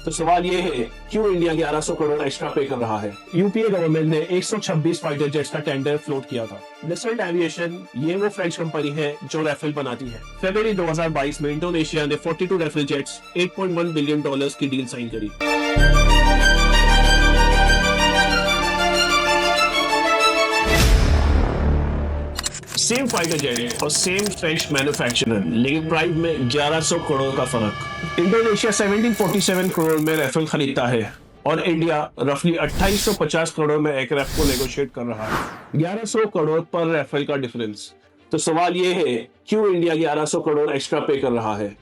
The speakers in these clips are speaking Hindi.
तो सवाल ये है, क्यों इंडिया 1100 करोड़ एक्स्ट्रा पे कर रहा है? यूपीए गवर्नमेंट ने 126 फाइटर जेट्स का टेंडर फ्लोट किया था। डसॉल्ट एविएशन ये वो फ्रेंच कंपनी है जो राफेल बनाती है। फरवरी 2022 में इंडोनेशिया ने 42 राफेल जेट्स $8.1 बिलियन की डील साइन करी। सेम फाइटर जेट और सेम फ्रेंच मैन्युफैक्चरर, लेकिन प्राइस में 1100 करोड़ का फर्क। इंडोनेशिया 1747 करोड़ में राफेल खरीदता है और इंडिया रफली 2850 करोड़ में एयरक्राफ्ट को नेगोशिएट कर रहा है। 1100 करोड़ पर राफेल का डिफरेंस। तो सवाल ये है, क्यों इंडिया 1100 करोड़ एक्स्ट्रा पे कर रहा है?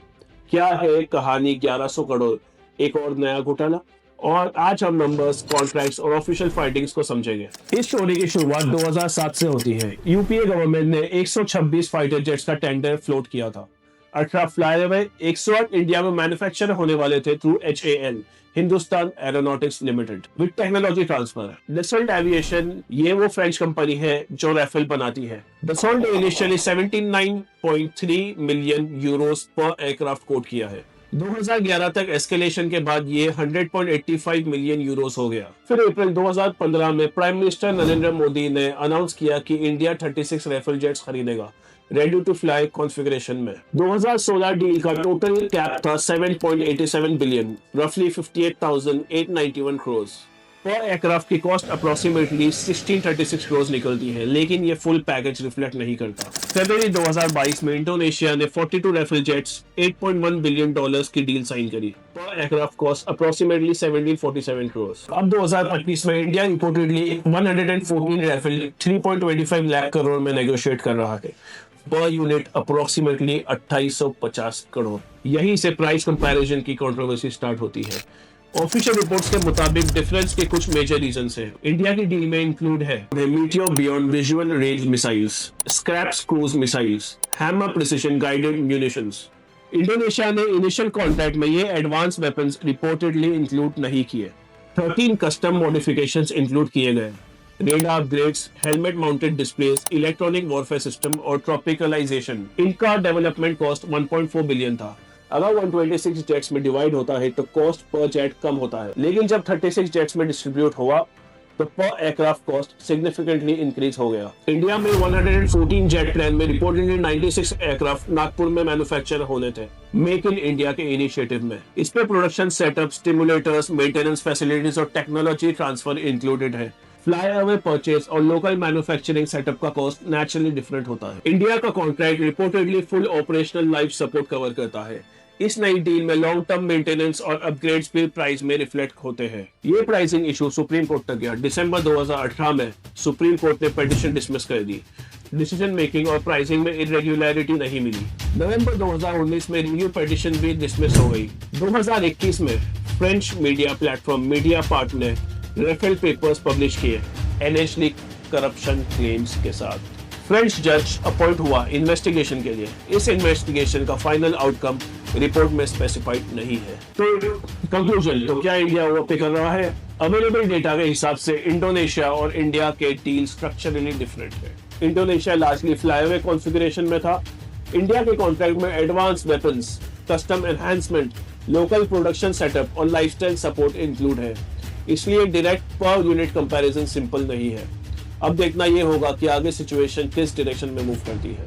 क्या है कहानी 1100 करोड़? एक और नया घोटाला? और आज हम नंबर्स, कॉन्ट्रैक्ट्स और ऑफिशियल फाइटिंग्स को समझेंगे। इस स्टोरी की शुरुआत 2007 से होती है। यूपीए गवर्नमेंट ने 126 फाइटर जेट्स का टेंडर फ्लोट किया था। 18 फ्लाई अवे, 108 इंडिया में मैन्युफैक्चर होने वाले थे through HAL, Hindustan aeronautics limited, with technology transfer. Dassault aviation ये वो फ्रेंच कंपनी है जो राफेल बनाती है। डसॉल्ट ने इनिशियली 79.3 मिलियन यूरोस पर एयरक्राफ्ट कोट किया है। 2011 तक एस्केलेशन के बाद ये 100.85 मिलियन यूरोस हो गया। फिर अप्रैल 2015 में प्राइम मिनिस्टर नरेंद्र मोदी ने अनाउंस किया कि इंडिया 36 राफेल जेट्स खरीदेगा रेडी टू फ्लाई कॉन्फ़िगरेशन में। 2016 डील का टोटल कैप था 7.87 बिलियन, रफली 58,891 करोड़। पर एयरक्राफ्ट की कॉस्ट अप्रोक्सीमेटली 1636 करोड़ निकलती है, लेकिन ये फुल पैकेज रिफ्लेक्ट नहीं करता। फरवरी 2022 में इंडोनेशिया ने 42 राफेल जेट्स $8.1 बिलियन की डील साइन करी। पर एयरक्राफ्ट कॉस्ट अप्रोक्सीमेटली 1747 करोड़। अब 2025 में India reportedly 114 Rafale 3.25 lakh crore में नेगोशिएट कर रहा है। Per unit approximately 2850 crore. यहीं से प्राइस कंपैरिजन की कंट्रोवर्सी स्टार्ट होती है। ऑफिशियल रिपोर्ट्स के मुताबिक डिफरेंस के कुछ मेजर रीजंस हैं। इंडिया की डील में इंक्लूड है meteor beyond visual range missiles, scraps cruise missiles, hammer precision guided munitions. Indonesia ने इनिशियल कॉन्ट्रैक्ट में ये एडवांस वेपन्स रिपोर्टेडली इंक्लूड नहीं किए। 13 कस्टम मॉडिफिकेशंस इंक्लूड किए गए। Radar upgrades, helmet mounted displace, electronic warfare system और ट्रॉपिकलाइजेशन। इनका डेवलपमेंट कॉस्ट 1.4 बिलियन था। अगर 126 जेट्स में डिवाइड होता है तो कॉस्ट पर जेट कम होता है, लेकिन जब 36 जेट्स में डिस्ट्रीब्यूट हुआ तो पर एयरक्राफ्ट कॉस्ट सिग्निफिकेंटली इंक्रीज हो गया। इंडिया में 114 जेट प्लेन में रिपोर्टेडली 96 एयरक्राफ्ट नागपुर में मैन्युफैक्चर होने थे, मेक इन इंडिया के इनिशिएटिव में। इस पे production setup, stimulators, maintenance facilities और टेक्नोलॉजी ट्रांसफर इंक्लूडेड है। फ्लाई अवे परचेज और लोकल मैन्युफैक्चरिंग सेटअप का कॉस्ट नेचुरली डिफरेंट होता है। इंडिया का contract reportedly full operational life support cover करता है। इस नई डील में लॉन्ग टर्म मेंटेनेंस और अपग्रेड्स भी प्राइस में रिफ्लेक्ट होते हैं। ये प्राइसिंग इशू सुप्रीम कोर्ट तक गया। दिसंबर 2018 में सुप्रीम कोर्ट ने पिटीशन डिसमिस कर दी। डिसीजन मेकिंग और प्राइसिंग में इरेगुलरिटी नहीं मिली। नवंबर 2019 में रिव्यू पिटीशन भी डिसमिस हो गई। 2021 में फ्रेंच मीडिया प्लेटफॉर्म मीडियापार्ट ने राफेल पेपर्स पब्लिश किए एलिजिबल करप्शन क्लेम्स के साथ। फ्रेंच जज अपॉइंट हुआ इन्वेस्टिगेशन के लिए। इस इन्वेस्टिगेशन का फाइनल आउटकम रिपोर्ट में स्पेसिफाइड नहीं है। तो कंक्लूजन, तो क्या इंडिया ओवरपे कर रहा है? अवेलेबल डेटा के हिसाब से इंडोनेशिया और इंडिया के डील स्ट्रक्चरली डिफरेंट है। इंडोनेशिया लार्जली फ्लाईओवर कॉन्फ़िगरेशन में था। इंडिया के कॉन्ट्रैक्ट में advance weapons, custom enhancement, local production setup और लाइफस्टाइल सपोर्ट इंक्लूड है। इसलिए direct per unit comparison simple नहीं है। अब देखना यह होगा कि आगे सिचुएशन किस डायरेक्शन में मूव करती है।